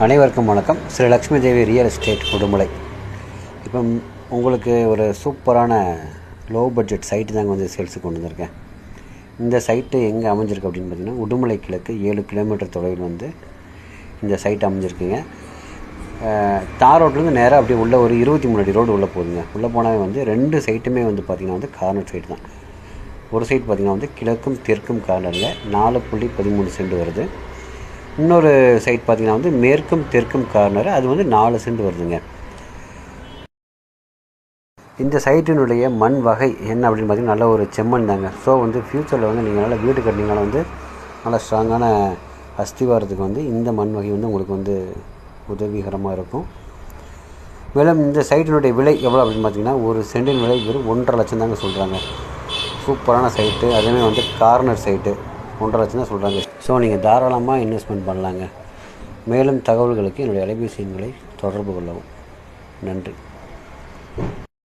அனைவருக்கும் வணக்கம். Sri Lakshmi Devi real estate Udumalai. இப்போ உங்களுக்கு ஒரு சூப்பரான லோ பட்ஜெட் சைட்டு தாங்க வந்து சேல்ஸுக்கு கொண்டு வந்திருக்கேன். இந்த சைட்டு எங்கே அமைஞ்சிருக்கு அப்படின்னு பார்த்தீங்கன்னா, உடுமலை கிழக்கு 7 கிலோமீட்டர் தொலைவில் வந்து இந்த சைட்டு அமைஞ்சிருக்குங்க. தார் ரோட்லேருந்து நேராக அப்படியே உள்ள ஒரு 23 அடி ரோடு உள்ளே போகுதுங்க. உள்ளே போனாவே வந்து 2 சைட்டுமே வந்து பார்த்திங்கன்னா வந்து கார்னர் சைட்டு தான். ஒரு சைட் பார்த்திங்கன்னா வந்து கிழக்கும் தெற்கும் கார்னரில் 4.13 சென்ட் வருது. இன்னொரு சைட் பார்த்திங்கன்னா வந்து மேற்கும் தெற்கும் கார்னர், அது வந்து 4 சென்ட் வருதுங்க. இந்த சைட்டினுடைய மண் வகை என்ன அப்படின்னு பார்த்திங்கன்னா நல்ல ஒரு செம்மண் தாங்க. ஸோ வந்து ஃப்யூச்சரில் வந்து நீங்கள் நல்லா வீடு கட்டினீங்கன்னா வந்து நல்லா ஸ்ட்ராங்கான அஸ்திவாரத்துக்கு வந்து இந்த மண் வகை வந்து உங்களுக்கு வந்து உதவிகரமாக இருக்கும். மேலும் இந்த சைட்டினுடைய விலை எவ்வளோ அப்படின்னு பார்த்திங்கன்னா, ஒரு சென்டின் விலை வெறும் 1.5 லட்சம் தாங்க சொல்கிறாங்க. சூப்பரான சைட்டு, அதுவுமே வந்து கார்னர் சைட்டு 1.5 லட்சம் தான் சொல்கிறாங்க. ஸோ நீங்கள் தாராளமாக இன்வெஸ்ட்மெண்ட் பண்ணலாங்க. மேலும் தகவல்களுக்கு என்னுடைய அலைபேசி எண்களை தொடர்பு கொள்ளவும். நன்றி.